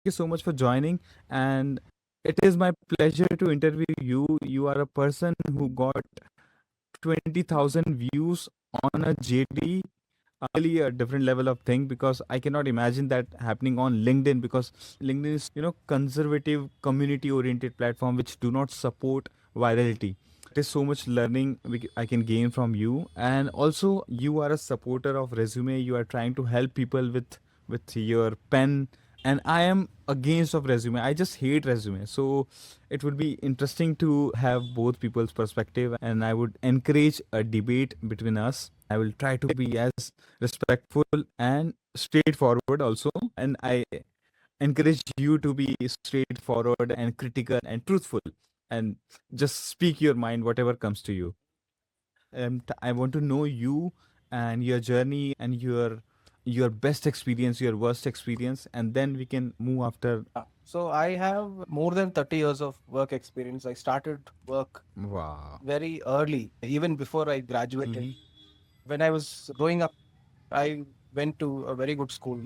you so much for joining. And it is my pleasure to interview you. You are a person who got 20,000 views on a JD. Really a different level of thing, because I cannot imagine that happening on LinkedIn, because LinkedIn is, conservative, community oriented platform which do not support virality. It is so much learning I can gain from you. And also you are a supporter of resume. You are trying to help people with your pen. And I am against of resume. I just hate resume. So it would be interesting to have both people's perspective, and I would encourage a debate between us. I will try to be as respectful and straightforward also. And I encourage you to be straightforward and critical and truthful, and just speak your mind, whatever comes to you. I want to know you and your journey and your best experience, your worst experience, and then we can move after. So I have more than 30 years of work experience. I started work Wow. very early, even before I graduated. Mhm. When I was growing up, I went to a very good school.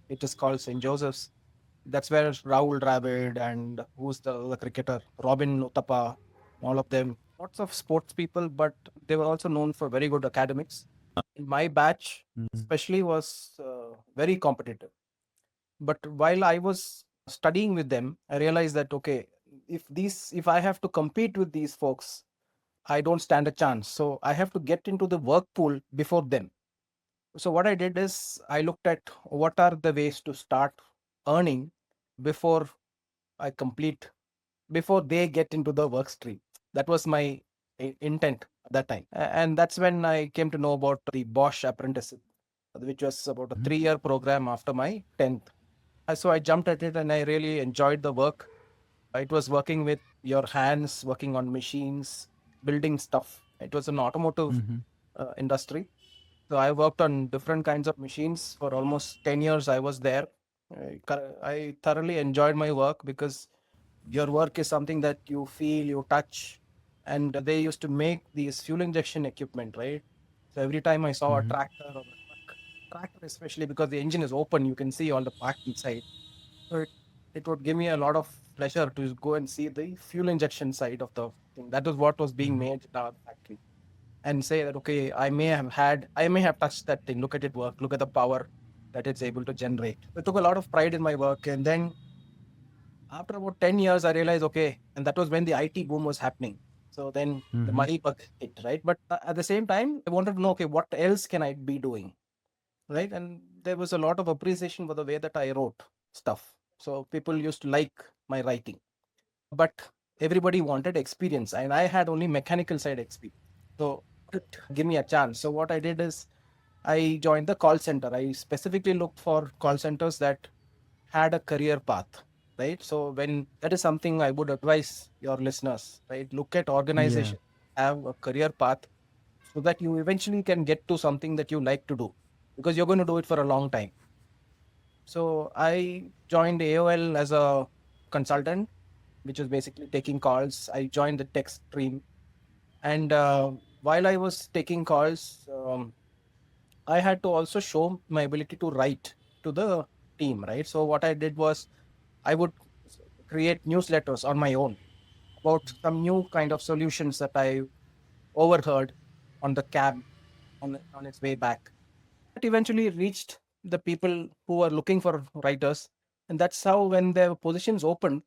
It is called St. Joseph's. That's where Rahul Dravid and who's the cricketer, Robin Uthappa, all of them, lots of sports people, but they were also known for very good academics. My batch, Mhm. especially, was very competitive. But while I was studying with them, I realized that okay, if I have to compete with these folks, I don't stand a chance. So I have to get into the work pool before them. So what I did is I looked at what are the ways to start earning before I complete, before they get into the work stream. That was my intent at that time. And that's when I came to know about the Bosch apprenticeship, which was about a Mhm. 3-year program after my 10th. So I jumped at it and I really enjoyed the work. It was working with your hands, working on machines, building stuff. It was an automotive Mhm. industry. So I worked on different kinds of machines for almost 10 years. I was there. I thoroughly enjoyed my work because your work is something that you feel, you touch. And they used to make these fuel injection equipment, right? So every time I saw a Mhm. tractor or a tractor, especially because the engine is open, you can see all the parts inside. So it would give me a lot of pleasure to go and see the fuel injection side of the thing. That was what was being Mhm. made in our factory. And say that, okay, I may have touched that thing. Look at it work. Look at the power that it's able to generate. I took a lot of pride in my work. And then after about 10 years, I realized, okay, and that was when the IT boom was happening. So then the Mhm. money bug hit, right? But at the same time, I wanted to know, okay, what else can I be doing? Right. And there was a lot of appreciation for the way that I wrote stuff. So people used to like my writing, but everybody wanted experience, and I had only mechanical side experience. So give me a chance. So what I did is I joined the call center. I specifically looked for call centers that had a career path, right? So when that is something I would advise your listeners, right? Look at Yeah. organization, have a career path so that you eventually can get to something that you like to do because you're going to do it for a long time. So I joined AOL as a consultant, which was basically taking calls. I joined the tech stream. And while I was taking calls, I had to also show my ability to write to the team, right? So what I did was I would create newsletters on my own about some new kind of solutions that I overheard on the cab on its way back. It eventually reached the people who were looking for writers, and that's how when their positions opened,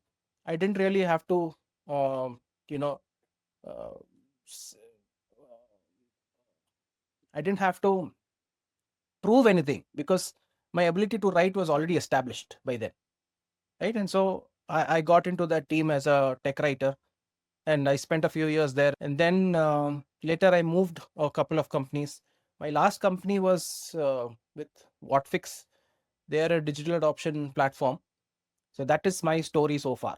I didn't really have to, um, you know, uh, s- I didn't have to prove anything because my ability to write was already established by then, right? And so I got into that team as a tech writer, and I spent a few years there. And then later I moved a couple of companies. My last company was with Whatfix. They are a digital adoption platform. So that is my story so far.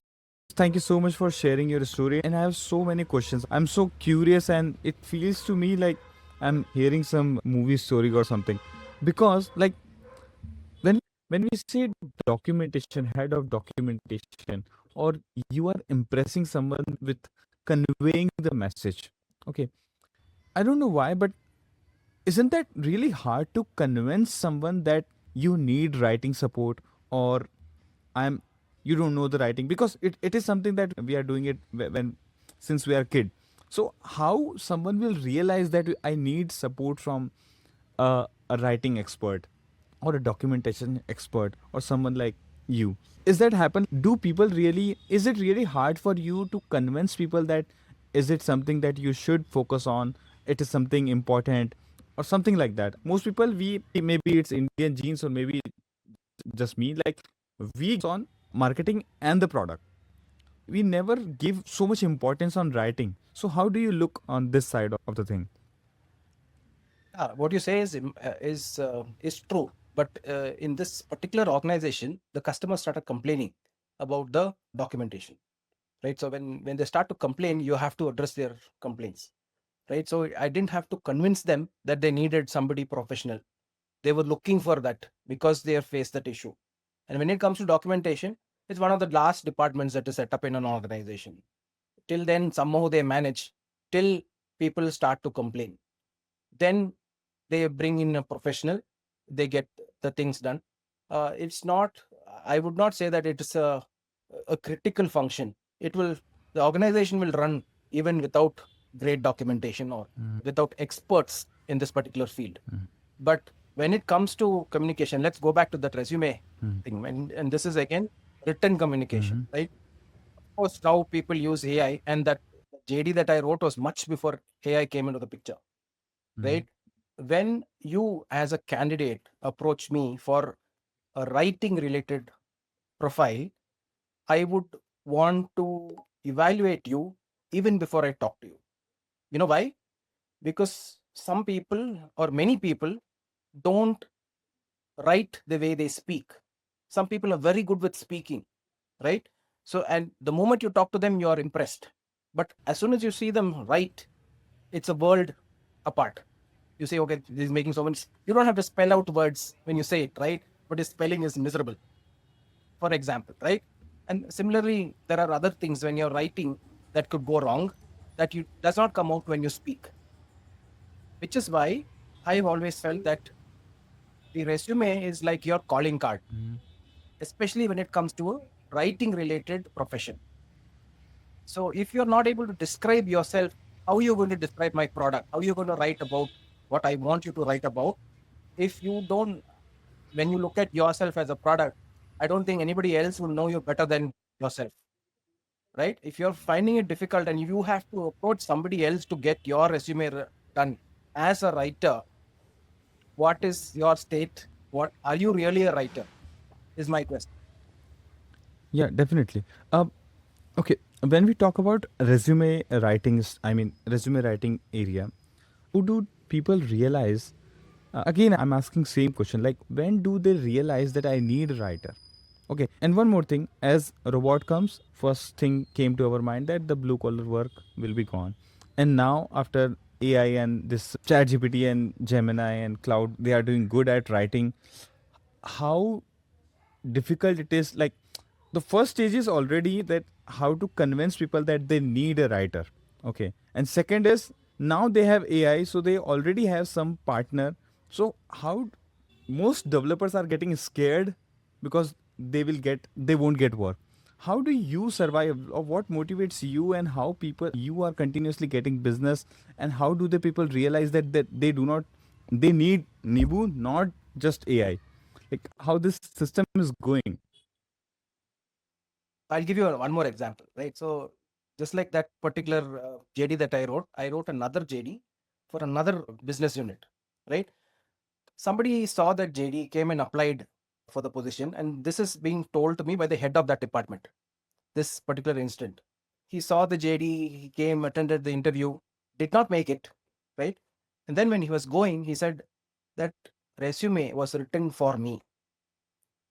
Thank you so much for sharing your story. And I have so many questions. I'm so curious, and it feels to me like I'm hearing some movie story or something. Because, like, when when we say documentation, head of documentation, or you are impressing someone with conveying the message. Okay. I don't know why, but isn't that really hard to convince someone that you need writing support, or I'm you don't know the writing, because it is something that we are doing it when since we are kid. So how someone will realize that I need support from a writing expert or a documentation expert or someone like you? Is that happen? Do people really, is it really hard for you to convince people that is it something that you should focus on, it is something important or something like that? Most people, we, maybe it's Indian genes or maybe just me, like we on marketing and the product, we never give so much importance on writing. So how do you look on this side of the thing? What you say is true, but in this particular organization, the customers started complaining about the documentation, right? So when they start to complain, you have to address their complaints, right? So I didn't have to convince them that they needed somebody professional. They were looking for that because they have faced that issue. And when it comes to documentation, it's one of the last departments that is set up in an organization. Till then, somehow they manage, till people start to complain. Then they bring in a professional, they get the things done. It's not, I would not say that it is a critical function. It will, the organization will run even without great documentation or without experts in this particular field. But when it comes to communication, let's go back to that resume thing. And this is again written communication, right? Of course, now people use AI, and that JD that I wrote was much before AI came into the picture, right? When you, as a candidate, approach me for a writing related profile, I would want to evaluate you even before I talk to you. You know why? Because some people or many people don't write the way they speak. Some people are very good with speaking, right? So, and the moment you talk to them, you are impressed. But as soon as you see them write, it's a world apart. You say, okay, he's making so much. You don't have to spell out words when you say it, right? But his spelling is miserable, for example, right? And similarly, there are other things when you're writing that could go wrong that you does not come out when you speak, which is why I've always felt that the resume is like your calling card, especially when it comes to a writing related profession. So if you're not able to describe yourself, how are you going to describe my product? How are you going to write about what I want you to write about? If you don't, when you look at yourself as a product, I don't think anybody else will know you better than yourself, right? If you're finding it difficult and you have to approach somebody else to get your resume done as a writer, what is your state? What are you really a writer? Is my question. Yeah, definitely. Okay, when we talk about resume writing, I mean resume writing area, how do people realize? Again, I'm asking same question. Like, when do they realize that I need a writer? Okay, and one more thing. As a robot comes, first thing came to our mind that the blue collar work will be gone, and now after AI and this ChatGPT and Gemini and Cloud, they are doing good at writing. How difficult it is, like the first stage is already that how to convince people that they need a writer. Okay, and second is now they have AI, so they already have some partner. So how most developers are getting scared because they won't get work. How do you survive, or what motivates you, and how people you are continuously getting business, and how do the people realize that they do not, they need Nibu, not just AI? Like how this system is going. I'll give you one more example, right? So just like that particular JD that I wrote another JD for another business unit, right? Somebody saw that JD, came and applied for the position, and this is being told to me by the head of that department. This particular instant, he saw the JD, he came, attended the interview, did not make it, right? And then when he was going, he said that resume was written for me,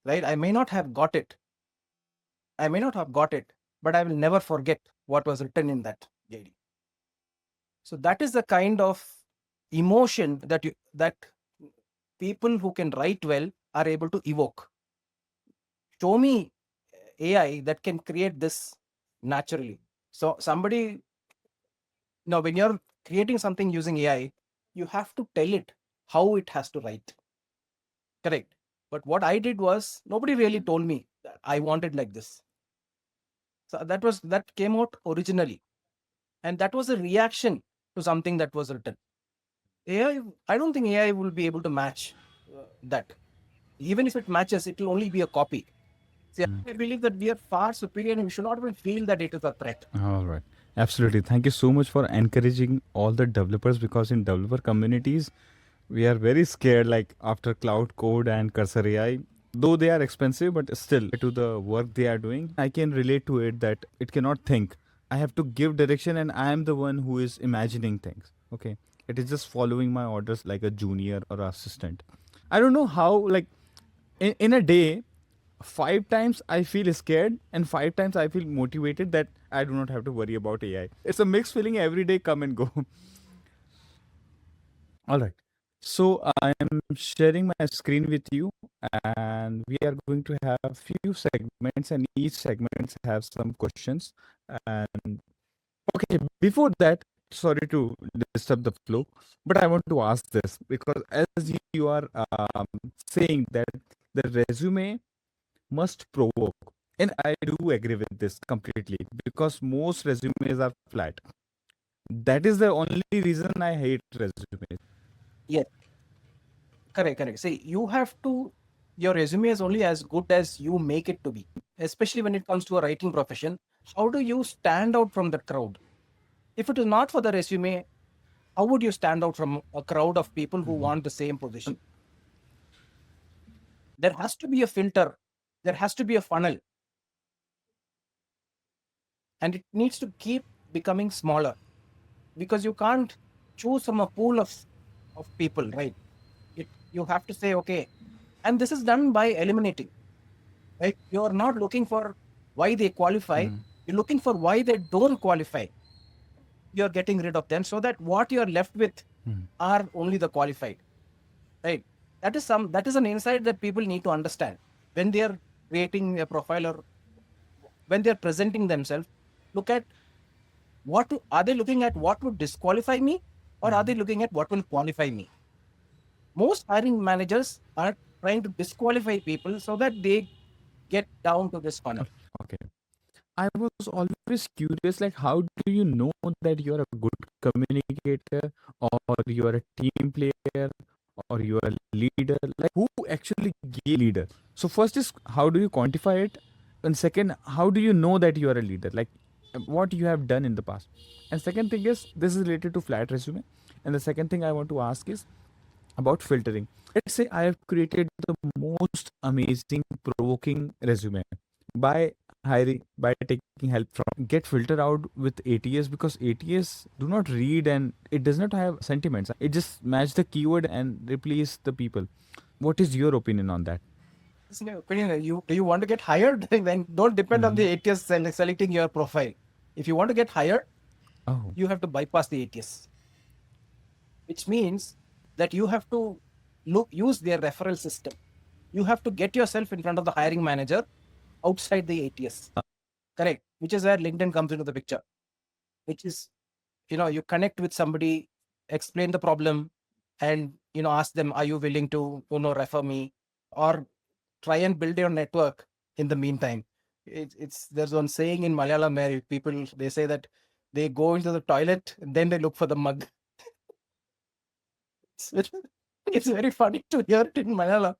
right? I may not have got it, but I will never forget what was written in that JD. So that is the kind of emotion that people who can write well are able to evoke. Show me AI that can create this naturally. So somebody, now when you're creating something using AI, you have to tell it how it has to write. Correct. But what I did was, nobody really told me I wanted like this. So that came out originally, and that was a reaction to something that was written. AI, I don't think AI will be able to match that. Even if it matches, it will only be a copy. See, I believe that we are far superior, and we should not even feel that it is a threat. All right. Absolutely. Thank you so much for encouraging all the developers, because in developer communities, we are very scared, like after Cloud Code and Cursor AI, though they are expensive, but still to the work they are doing, I can relate to it that it cannot think. I have to give direction and I am the one who is imagining things. Okay. It is just following my orders like a junior or assistant. I don't know how, like, in a day, 5 times I feel scared and 5 times I feel motivated that I do not have to worry about AI. It's a mixed feeling every day, come and go. All right. So I am sharing my screen with you, and we are going to have few segments, and each segment have some questions. And okay, before that, sorry to disturb the flow, but I want to ask this because as you are saying that the resume must provoke. And I do agree with this completely because most resumes are flat. That is the only reason I hate resumes. Yes, correct, correct. See, you have to, your resume is only as good as you make it to be, especially when it comes to a writing profession. How do you stand out from the crowd? If it is not for the resume, how would you stand out from a crowd of people who want the same position? There has to be a filter, there has to be a funnel, and it needs to keep becoming smaller because you can't choose from a pool of people, right? You have to say, okay, and this is done by eliminating, right? You're not looking for why they qualify, you're looking for why they don't qualify. You're getting rid of them so that what you're left with are only the qualified, right? That is an insight that people need to understand when they are creating a profile or when they're presenting themselves. Look at are they looking at what would disqualify me, or are they looking at what will qualify me? Most hiring managers are trying to disqualify people so that they get down to this funnel. Okay. I was always curious, like, how do you know that you're a good communicator, or you're a team player, or you're a leader? Like, who actually gave leader? So first is how do you quantify it, and second, how do you know that you are a leader? Like, what you have done in the past. And second thing is, this is related to flat resume. And the second thing I want to ask is about filtering. Let's say I have created the most amazing, provoking resume by by taking help from get filter out with ATS, because ATS do not read and it does not have sentiments. It just match the keyword and replace the people. What is your opinion on that? In your opinion, do you want to get hired? Then don't depend on the ATS selecting your profile. If you want to get hired, Oh. you have to bypass the ATS, which means that you have to use their referral system. You have to get yourself in front of the hiring manager outside the ATS. Correct. Which is where LinkedIn comes into the picture. Which is, you connect with somebody, explain the problem, and ask them, are you willing to refer me, or try and build your network in the meantime. It's there's one saying in Malayalam where people, they say that they go into the toilet and then they look for the mug. It's very funny to hear it in Malayalam,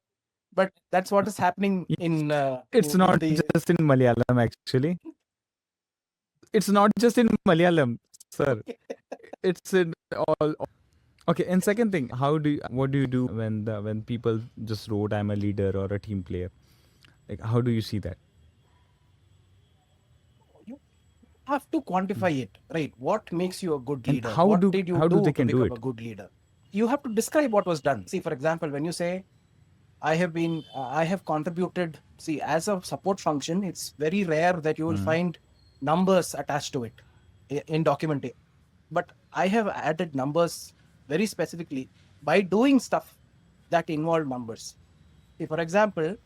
but that's what is happening in It's in not the just in Malayalam, actually. It's not just in Malayalam, sir. It's in all. Okay, and second thing, what do you do when people just wrote I'm a leader or a team player? Like, how do you see that? you have to quantify it, right? What makes you a good And leader? What did you how do they do to can do become a it? good leader? You have to describe what was done. See, for example, when you say, I have contributed. See, as a support function, it's very rare that you will find numbers attached to it in documentation. But I have added numbers very specifically by doing stuff that involve numbers. See, for example,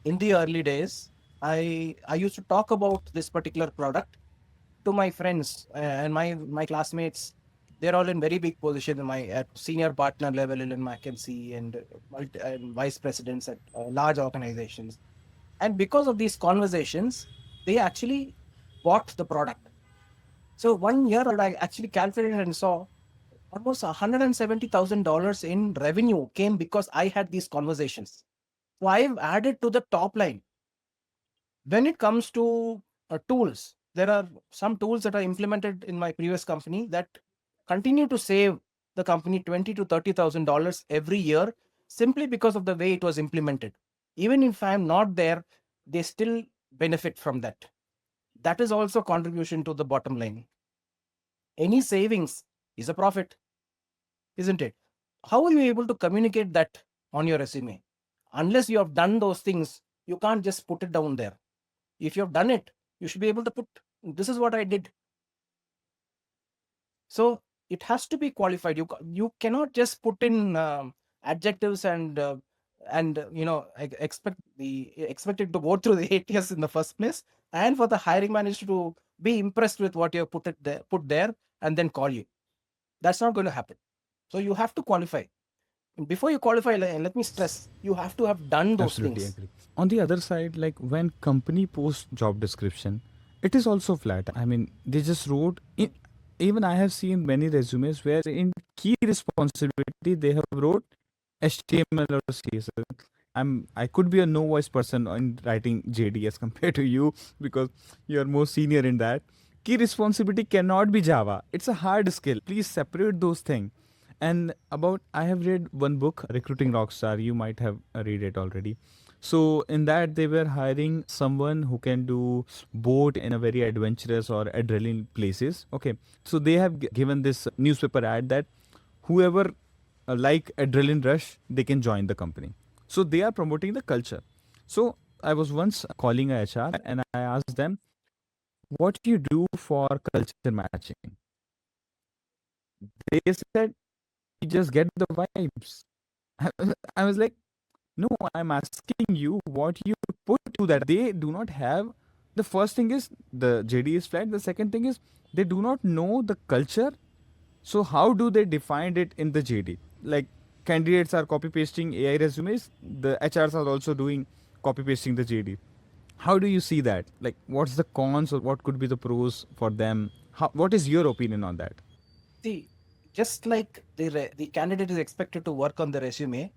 in the early days, I used to talk about this particular product to my friends and my classmates. They're all in very big position in my at senior partner level in McKinsey and vice presidents at large organizations. And because of these conversations, they actually bought the product. So 1 year I actually calculated and saw almost $170,000 in revenue came because I had these conversations. So I've added to the top line. When it comes to tools, there are some tools that are implemented in my previous company that continue to save the company $20,000 to $30,000 every year simply because of the way it was implemented. Even if I'm not there, they still benefit from that. That is also contribution to the bottom line. Any savings is a profit, isn't it? How are you able to communicate that on your resume? Unless you have done those things, you can't just put it down there. If you have done it, you should be able to put, this is what I did. So it has to be qualified. You cannot just put in adjectives and expect it to go through the ATS in the first place, and for the hiring manager to be impressed with what you put there and then call you. That's not going to happen. So you have to qualify. Before you qualify, let me stress, you have to have done those Absolutely things. agree. On the other side, like when company posts job description, it is also flat. I mean, they just wrote even I have seen many resumes where in key responsibility they have wrote HTML or CSS. I could be a no voice person in writing JD as compared to you because you are more senior in that. Key responsibility cannot be Java. It's a hard skill. Please separate those things. And about I have read one book, Recruiting Rockstar. You might have read it already. So in that they were hiring someone who can do boat in a very adventurous or adrenaline places. Okay, so they have given this newspaper ad that whoever like adrenaline rush, they can join the company. So they are promoting the culture. So I was once calling a HR and I asked them, "What do you do for culture matching?" They said, "We just get the vibes." I was like, no, I'm asking you what you put to that. They do not have. The first thing is the JD is flat. The second thing is they do not know the culture. So how do they define it in the JD? Like candidates are copy pasting AI resumes. The HRs are also doing copy pasting the JD. How do you see that? Like what's the cons or what could be the pros for them? What is your opinion on that? See, just like the candidate is expected to work on the resume,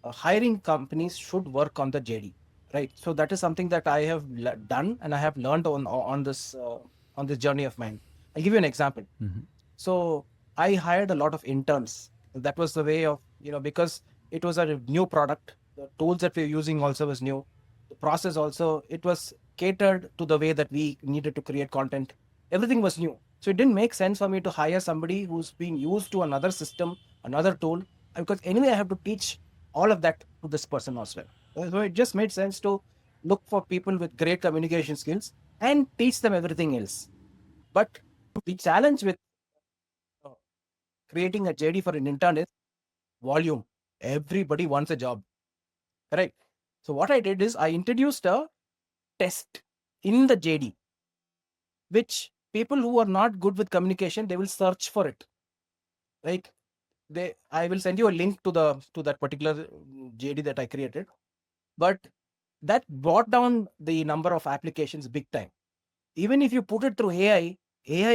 hiring companies should work on the JD, right? So that is something that I have done and I have learned on this journey of mine. I'll give you an example. So I hired a lot of interns. That was the way of, because it was a new product. The tools that we were using also was new. The process also, it was catered to the way that we needed to create content. Everything was new. So it didn't make sense for me to hire somebody who's being used to another system, another tool, because anyway, I have to teach all of that to this person as well. So it just made sense to look for people with great communication skills and teach them everything else. But the challenge with uh, creating a JD for an intern is volume. Everybody wants a job, correct? So what I did is I introduced a test in the JD, which people who are not good with communication, they will search for it. Like I will send you a link to that particular JD that I created. But that brought down the number of applications big time. Even if you put it through AI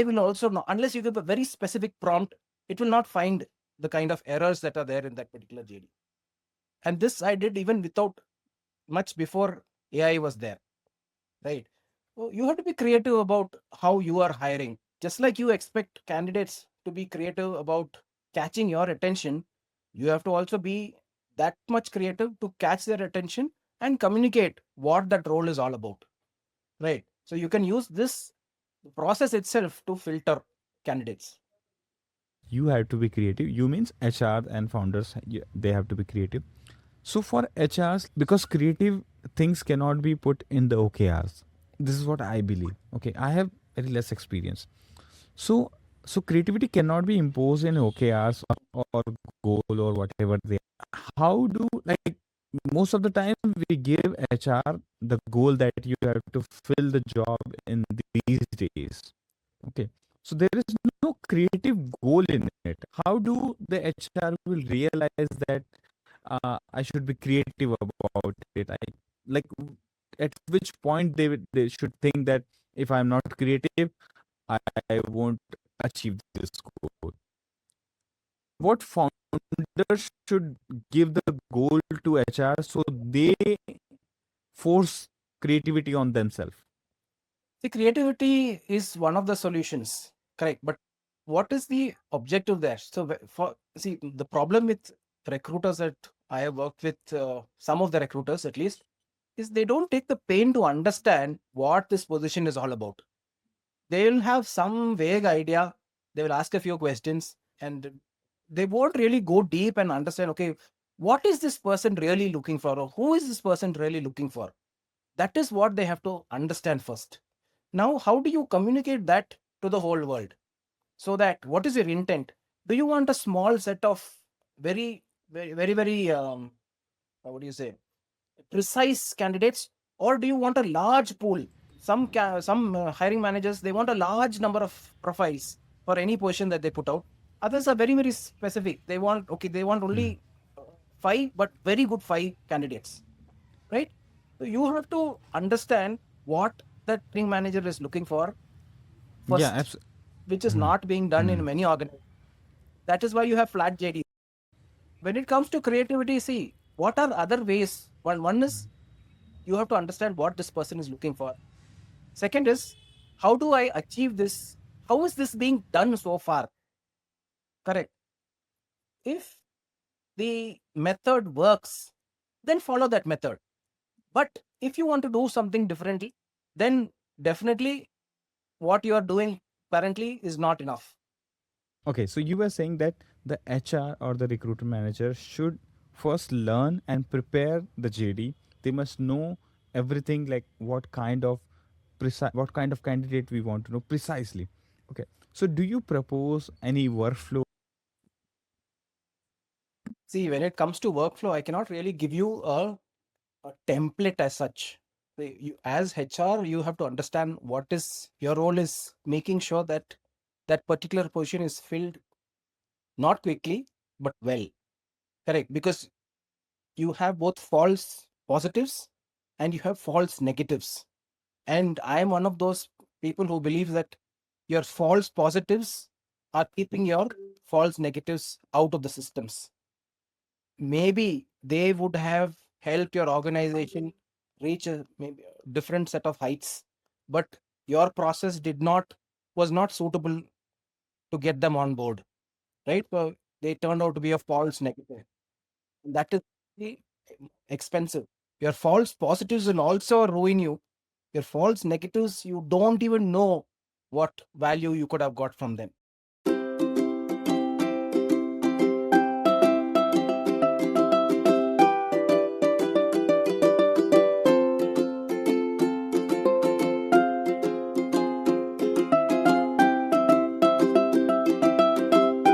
will also not, unless you give a very specific prompt, it will not find the kind of errors that are there in that particular JD. And this I did even without much before AI was there, right? So you have to be creative about how you are hiring. Just like you expect candidates to be creative about catching your attention, you have to also be that much creative to catch their attention and communicate what that role is all about, right? So you can use this process itself to filter candidates. You have to be creative. You means HR and founders, they have to be creative. So for HRs, because creative things cannot be put in the OKRs. This is what I believe. Okay, I have very less experience. So so creativity cannot be imposed in OKRs or goal or whatever they. How do like most of the time we give HR the goal that you have to fill the job in these days. Okay. So there is no creative goal in it. How do the HR will realize that I should be creative about it? Like at which point they should think that if I'm not creative, I, I won't achieve this goal. What founders should give the goal to HR so they force creativity on themselves? The creativity is one of the solutions, correct? But what is the objective there? So, for see, the problem with recruiters that I have worked with, some of the recruiters at least, is they don't take the pain to understand what this position is all about. They'll have some vague idea. They will ask a few questions, and they won't really go deep and understand. Okay, what is this person really looking for, or who is this person really looking for? That is what they have to understand first. Now, how do you communicate that to the whole world? So that what is your intent? Do you want a small set of very, very, what do you say, precise candidates, or do you want a large pool? Some hiring managers, they want a large number of profiles for any position that they put out. Others are very specific. They want Hmm. only five, but very good five candidates, right? So you have to understand what the hiring manager is looking for Yeah, first, which is absolutely. not being done in many organizations. That is why you have flat JD. When it comes to creativity, see what are other ways. One is you have to understand what this person is looking for. Second is, how do I achieve this? How is this being done so far? Correct. If the method works, then follow that method. But if you want to do something differently, then definitely what you are doing currently is not enough. Okay, so you were saying that the HR or the recruiter manager should first learn and prepare the JD. They must know everything, like what kind of candidate we want to know precisely. Okay, so do you propose any workflow? See, when it comes to workflow, I cannot really give you a template as such. As HR, you have to understand what is your role is making sure that that particular position is filled not quickly but well. Correct, because you have both false positives and you have false negatives. And I am one of those people who believe that your false positives are keeping your false negatives out of the systems. Maybe they would have helped your organization reach a maybe a different set of heights, but your process did not was not suitable to get them on board, right? So they turned out to be a false negative. That is very expensive. Your false positives will also ruin you. Your false negatives, you don't even know what value you could have got from them.